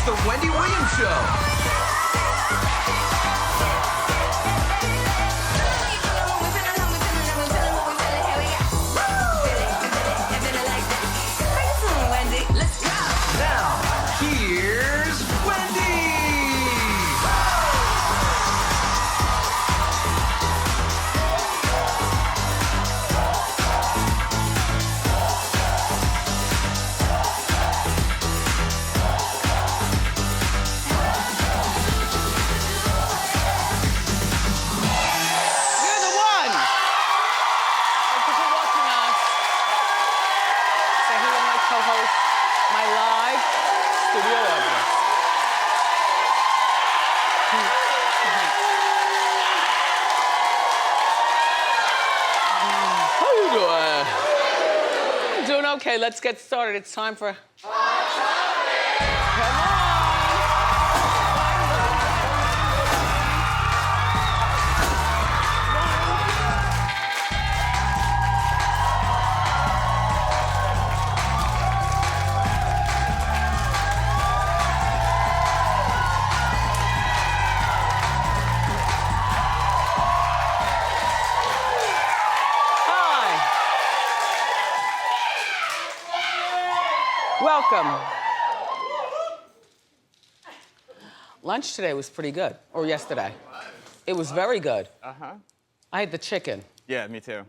the Wendy Williams Show. Now, here's Wendy! You're the one! Thank you for watching us. Say hello to my co-host, my live studio audience. How you doing? I'm doing okay. Let's get started. It's time for... Come on. Hi. Welcome. Lunch today was pretty good, or yesterday. It was very good. Uh-huh. I had the chicken. Yeah, me too.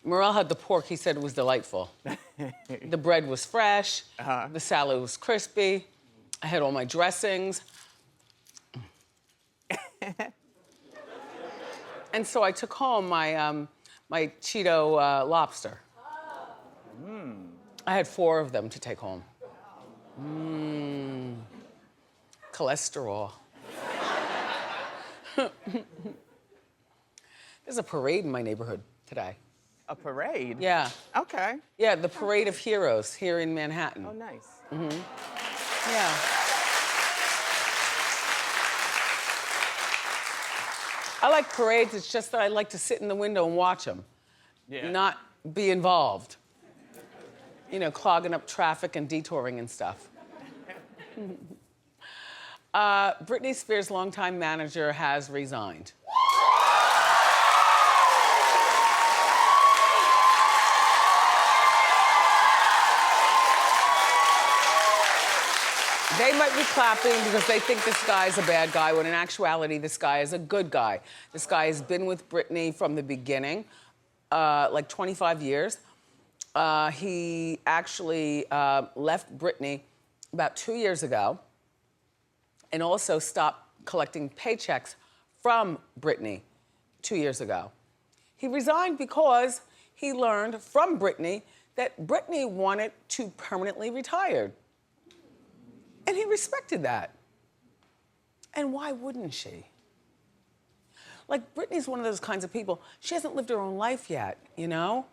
Morel had the pork. He said it was delightful. The bread was fresh. Uh-huh. The salad was crispy. I had all my dressings. And so I took home my my Cheeto lobster. I had 4 of them to take home. Cholesterol. There's a parade in my neighborhood today. A parade? Yeah. Okay. Yeah, the Parade of Heroes here in Manhattan. Oh, nice. Yeah. I like parades, it's just that I like to sit in the window and watch them, Yeah. not be involved. You know, clogging up traffic and detouring and stuff. Britney Spears' longtime manager has resigned. They might be clapping because they think this guy's a bad guy, when in actuality, this guy is a good guy. This guy has been with Britney from the beginning, like 25 years. He actually left Britney about 2 years ago and also stopped collecting paychecks from Britney 2 years ago. He resigned because he learned from Britney that Britney wanted to permanently retire. And he respected that. And why wouldn't she? Like, Britney's one of those kinds of people, she hasn't lived her own life yet, you know?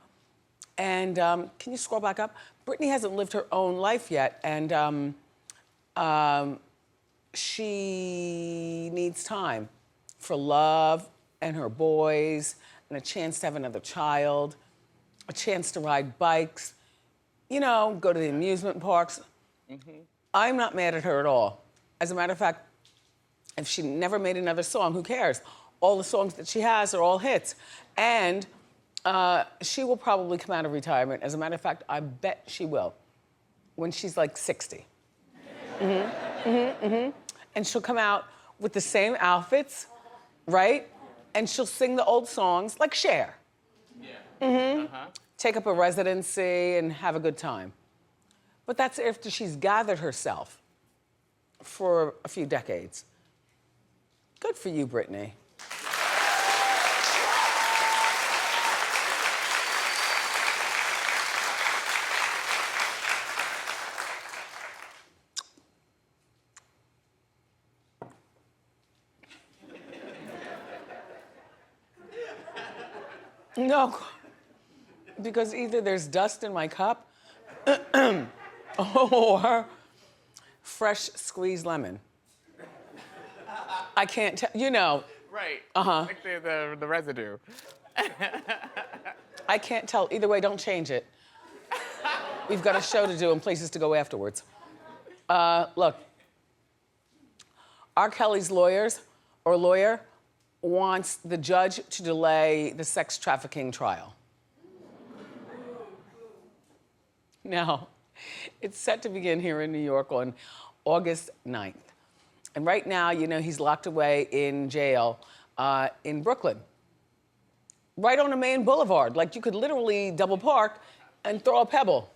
And can you scroll back up? Britney hasn't lived her own life yet, and she needs time for love and her boys and a chance to have another child, a chance to ride bikes, you know, go to the amusement parks. I'm not mad at her at all. As a matter of fact, if she never made another song, who cares? All the songs that she has are all hits. And she will probably come out of retirement. As a matter of fact, I bet she will, when she's like 60. And she'll come out with the same outfits, right? And she'll sing the old songs like Cher. Take up a residency and have a good time. But that's after she's gathered herself for a few decades. Good for you, Britney. No, because either there's dust in my cup or fresh squeezed lemon. I can't tell, you know. Right. Uh-huh. Like the residue. I can't tell. Either way, don't change it. We've got a show to do and places to go afterwards. Look, R. Kelly's lawyer wants the judge to delay the sex trafficking trial. Now, it's set to begin here in New York on August 9th. And right now, you know, he's locked away in jail in Brooklyn, right on a main boulevard. Like, you could literally double park and throw a pebble.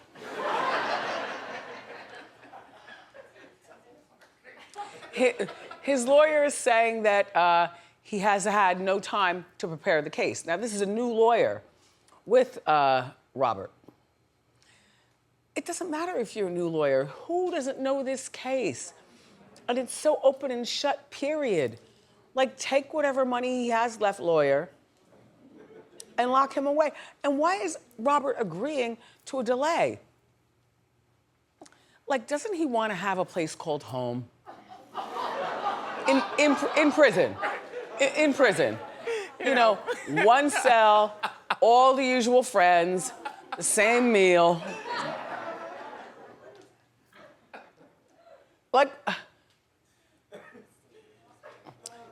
His lawyer is saying that he has had no time to prepare the case. Now, this is a new lawyer with Robert. It doesn't matter if you're a new lawyer. Who doesn't know this case? And it's so open and shut, period. Like, take whatever money he has left, lawyer, and lock him away. And why is Robert agreeing to a delay? Like, doesn't he want to have a place called home? In prison. In prison. You know, one cell, all the usual friends, the same meal. Like,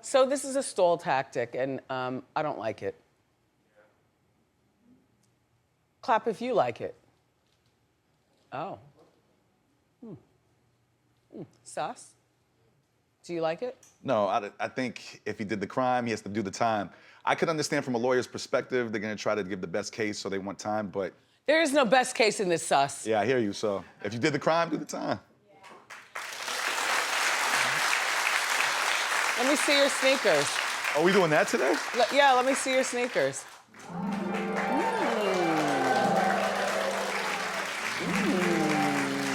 so this is a stall tactic, and I don't like it. Clap if you like it. Oh. Sus? Do you like it? No, I think if he did the crime, he has to do the time. I could understand from a lawyer's perspective, they're gonna try to give the best case, so they want time, but... There is no best case in this, Sus. Yeah, I hear you, so if you did the crime, do the time. Let me see your sneakers. Are we doing that today? Yeah, let me see your sneakers.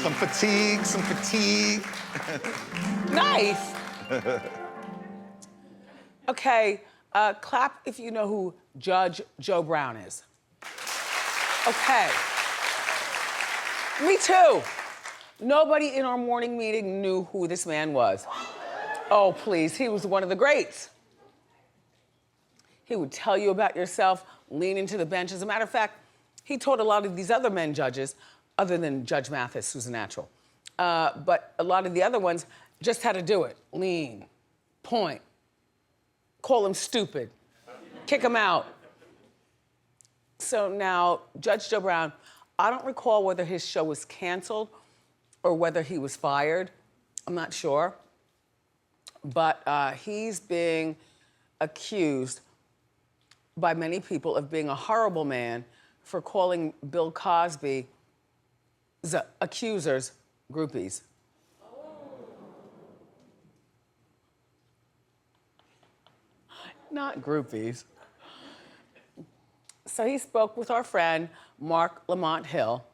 Some fatigue. Nice. Okay, clap if you know who Judge Joe Brown is. Okay. Me too. Nobody in our morning meeting knew who this man was. Oh, please, he was one of the greats. He would tell you about yourself, lean into the bench. As a matter of fact, he taught a lot of these other men judges, other than Judge Mathis, who's a natural. But a lot of the other ones just had to do it. Lean, point, call him stupid, kick him out. So now, Judge Joe Brown, I don't recall whether his show was canceled or whether he was fired. I'm not sure. But he's being accused by many people of being a horrible man for calling Bill Cosby's accusers groupies. Not groupies. So he spoke with our friend, Marc Lamont Hill,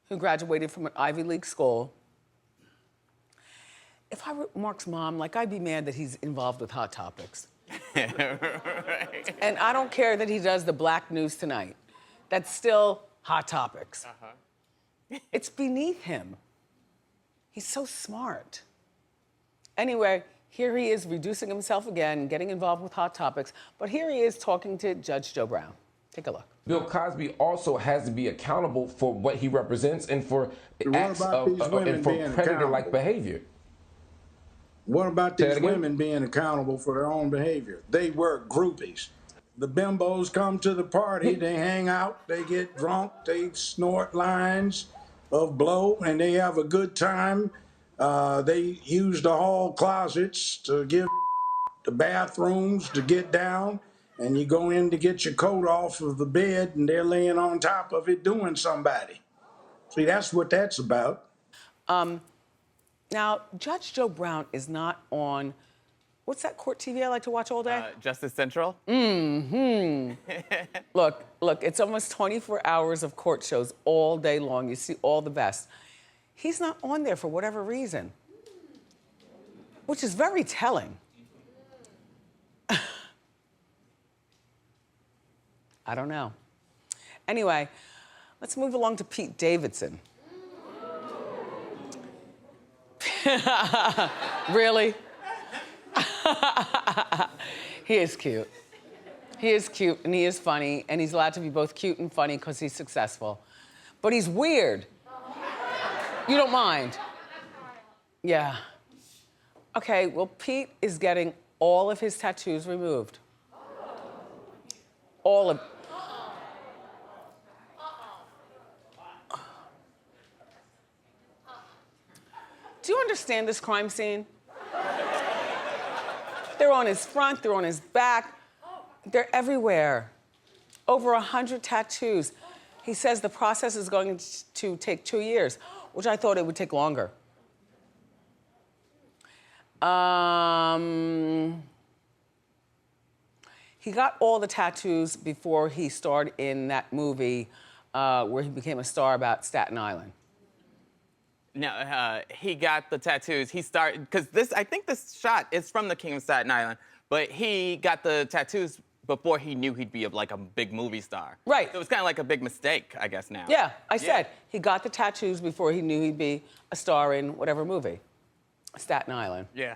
who graduated from an Ivy League school. If I were Marc's mom, like, I'd be mad that he's involved with Hot Topics. Right. And I don't care that he does the Black News Tonight. That's still Hot Topics. It's beneath him. He's so smart. Anyway, here he is reducing himself again, getting involved with Hot Topics, but here he is talking to Judge Joe Brown. Take a look. Bill Cosby also has to be accountable for what he represents and for acts of and for predator-like behavior. What about these women being accountable for their own behavior? They were groupies. The bimbos come to the party, they hang out, they get drunk, they snort lines of blow, and they have a good time. They use the hall closets to give the bathrooms to get down, and you go in to get your coat off of the bed, and they're laying on top of it doing somebody. See, that's what that's about. Now, Judge Joe Brown is not on, what's that court TV I like to watch all day? Justice Central? Look, it's almost 24 hours of court shows all day long. You see all the best. He's not on there for whatever reason, which is very telling. I don't know. Anyway, let's move along to Pete Davidson. Really? He is cute. He is cute and he is funny, and he's allowed to be both cute and funny because he's successful. But he's weird. You don't mind? Yeah. Okay, well, Pete is getting all of his tattoos removed. All of... Do you understand this crime scene? They're on his front, they're on his back, they're everywhere. Over 100 tattoos. He says the process is going to take 2 years, which I thought it would take longer. He got all the tattoos before he starred in that movie where he became a star about Staten Island. No, he got the tattoos. He started, because I think this shot is from The King of Staten Island, but he got the tattoos before he knew he'd be like a big movie star. Right. So it was kind of like a big mistake, I guess, now. Yeah, I said he got the tattoos before he knew he'd be a star in whatever movie. Staten Island. Yeah.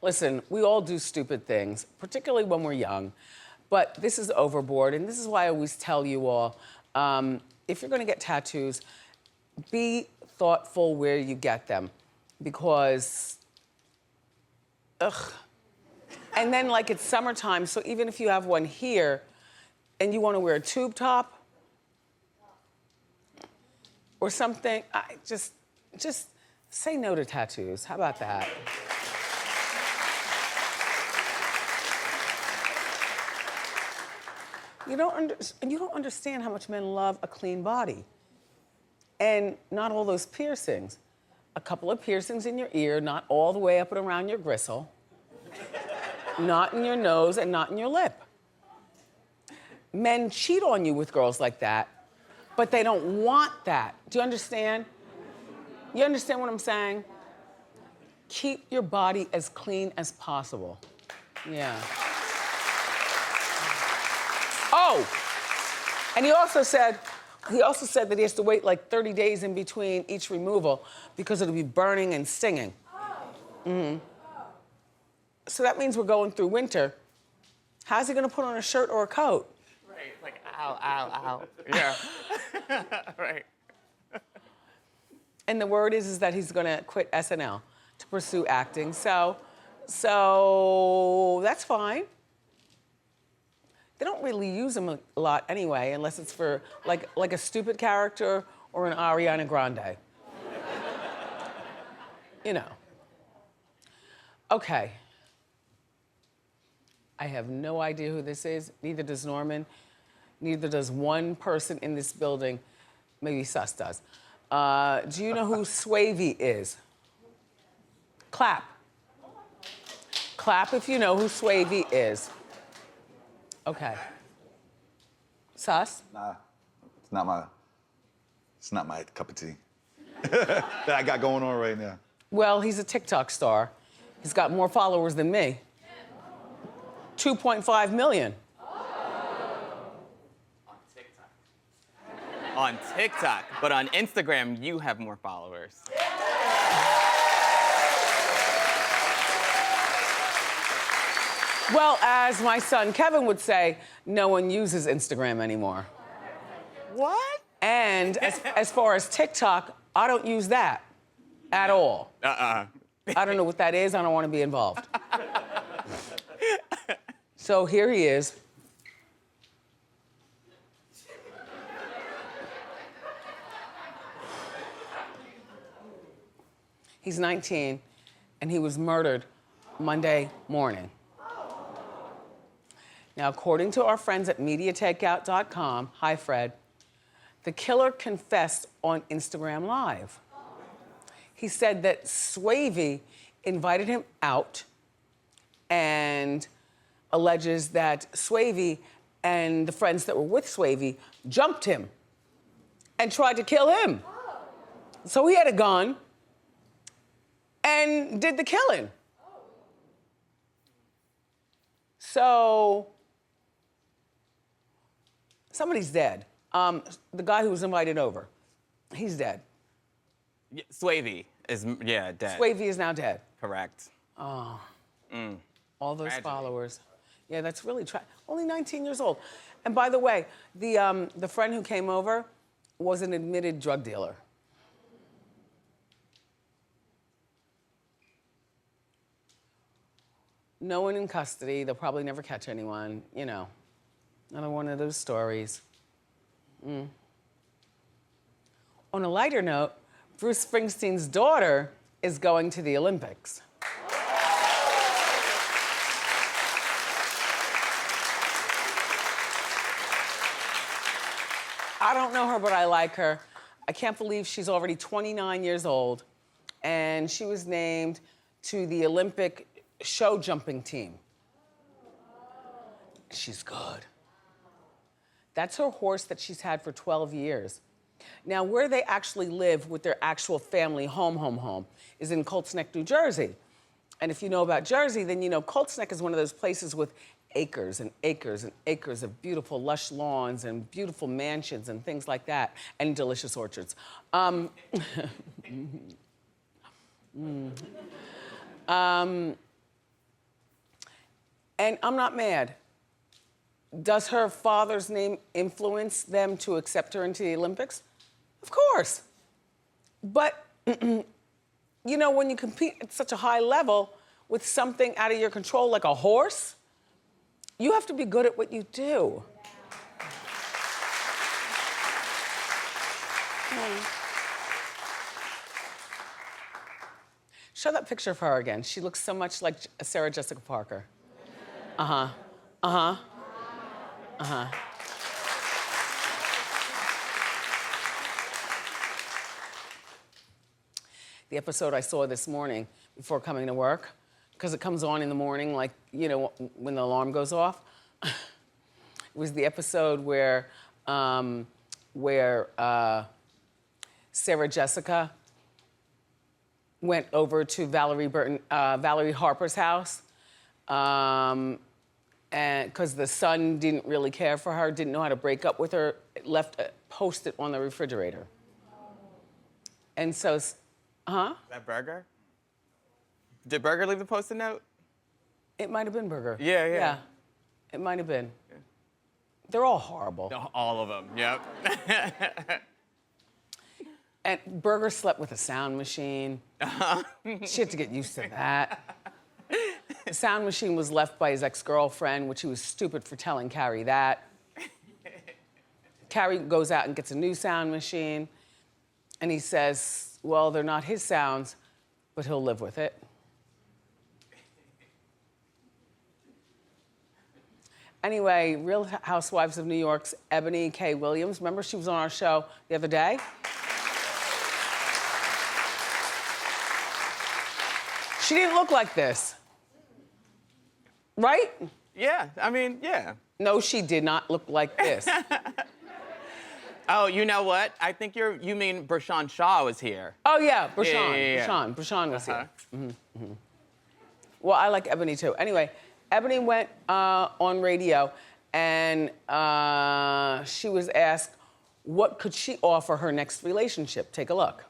Listen, we all do stupid things, particularly when we're young, but this is overboard, and this is why I always tell you all, if you're gonna get tattoos, be thoughtful where you get them, because, And then, like, it's summertime, so even if you have one here and you wanna wear a tube top or something, just say no to tattoos. How about that? You don't understand how much men love a clean body. And not all those piercings. A couple of piercings in your ear, not all the way up and around your gristle. Not in your nose and not in your lip. Men cheat on you with girls like that, but they don't want that. Do you understand? You understand what I'm saying? Keep your body as clean as possible. Yeah. Oh, and he also said that he has to wait like 30 days in between each removal because it'll be burning and stinging. Mm-hmm. So that means we're going through winter. How's he gonna put on a shirt or a coat? Right, like, ow, ow, ow. Yeah. Right. And the word is that he's gonna quit SNL to pursue acting. So that's fine. They don't really use him a lot anyway, unless it's for like a stupid character or an Ariana Grande. You know. Okay. I have no idea who this is. Neither does Norman. Neither does one person in this building. Maybe Sus does. Do you know who Swavey is? Clap. Clap if you know who Swavey is. Okay. Sus? Nah, it's not my cup of tea that I got going on right now. Well, he's a TikTok star. He's got more followers than me. 2.5 million. On TikTok, but on Instagram, you have more followers. Well, as my son Kevin would say, no one uses Instagram anymore. What? And as far as TikTok, I don't use that at all. I don't know what that is. I don't want to be involved. So here he is. He's 19, and he was murdered Monday morning. Now, according to our friends at MediaTakeout.com, hi, Fred, the killer confessed on Instagram Live. He said that Swavey invited him out and alleges that Swavey and the friends that were with Swavey jumped him and tried to kill him. So he had a gun and did the killing. So somebody's dead. The guy who was invited over, he's dead. Yeah, Swavey is, dead. Swavey is now dead. Correct. Oh. All those Tragedy. followers. Yeah, that's really only 19 years old. And by the way, the friend who came over was an admitted drug dealer. No one in custody. They'll probably never catch anyone. You know, another one of those stories. On a lighter note, Bruce Springsteen's daughter is going to the Olympics. I don't know her, but I like her. I can't believe she's already 29 years old, and she was named to the Olympic show jumping team. She's good. That's her horse that she's had for 12 years. Now, where they actually live with their actual family home, is in Colts Neck, New Jersey. And if you know about Jersey, then you know Colts Neck is one of those places with acres and acres and acres of beautiful, lush lawns and beautiful mansions and things like that, and delicious orchards. And I'm not mad. Does her father's name influence them to accept her into the Olympics? Of course. But, you know, when you compete at such a high level with something out of your control like a horse, you have to be good at what you do. Show that picture of her again. She looks so much like Sarah Jessica Parker. Uh-huh. Uh-huh. Uh-huh. The episode I saw this morning before coming to work, because it comes on in the morning, like, you know, when the alarm goes off. It was the episode where Sarah Jessica went over to Valerie Harper's house, and because the son didn't really care for her, didn't know how to break up with her, left a Post-it on the refrigerator. And so, huh? That Burger? Did Burger leave the Post-it note? It might have been Burger. Yeah. Yeah, it might have been. Yeah. They're all horrible. All of them, yep. And Burger slept with a sound machine. She had to get used to that. The sound machine was left by his ex-girlfriend, which he was stupid for telling Carrie that. Carrie goes out and gets a new sound machine, and he says, well, they're not his sounds, but he'll live with it. Anyway, Real Housewives of New York's Ebony K. Williams, remember she was on our show the other day? She didn't look like this. Right? Yeah, I mean, yeah. No, she did not look like this. Oh, you know what? I think you mean Bershawn Shaw was here. Oh, yeah, Bershawn. Yeah. Bershawn was here. Well, I like Ebony, too. Anyway, Ebony went on radio, and she was asked, what could she offer her next relationship? Take a look.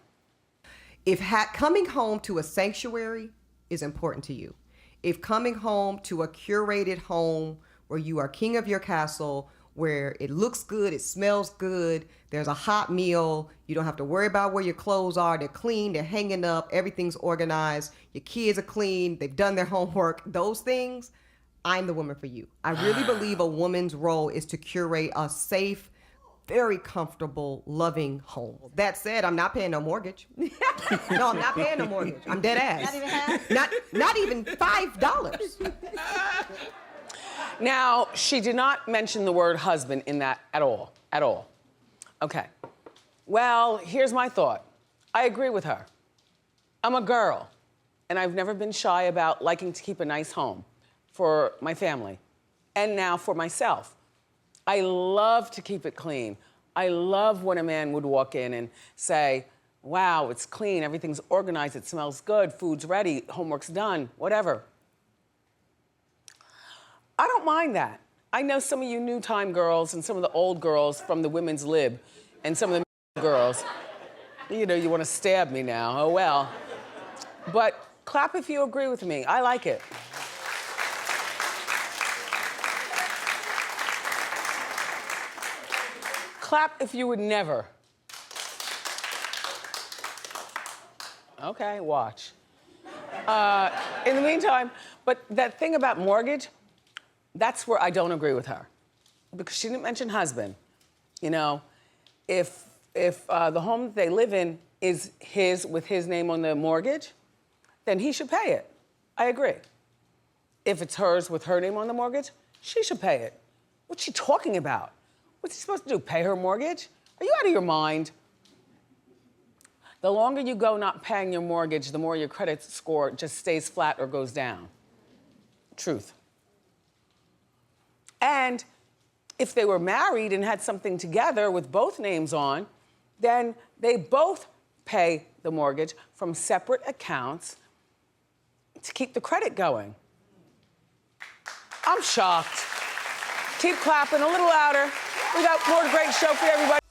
If coming home to a sanctuary is important to you, if coming home to a curated home where you are king of your castle, where it looks good, it smells good, there's a hot meal, you don't have to worry about where your clothes are, they're clean, they're hanging up, everything's organized, your kids are clean, they've done their homework, those things, I'm the woman for you. I really believe a woman's role is to curate a safe, very comfortable, loving home. That said, I'm not paying no mortgage. No, I'm not paying no mortgage. I'm dead ass. Not even half? Not even $5. Now, she did not mention the word husband in that at all. Okay. Well, here's my thought. I agree with her. I'm a girl, and I've never been shy about liking to keep a nice home for my family, and now for myself. I love to keep it clean. I love when a man would walk in and say, wow, it's clean, everything's organized, it smells good, food's ready, homework's done, whatever. I don't mind that. I know some of you new time girls and some of the old girls from the women's lib and some of the girls, you know, you want to stab me now, oh well. But clap if you agree with me, I like it. Clap if you would never. Okay, watch. In the meantime, But that thing about mortgage, that's where I don't agree with her. Because she didn't mention husband. You know, if the home that they live in is his, with his name on the mortgage, then he should pay it. I agree. If it's hers with her name on the mortgage, she should pay it. What's she talking about? What's he supposed to do, pay her mortgage? Are you out of your mind? The longer you go not paying your mortgage, the more your credit score just stays flat or goes down. Truth. And if they were married and had something together with both names on, then they both pay the mortgage from separate accounts to keep the credit going. I'm shocked. Keep clapping a little louder. We got more great show for everybody.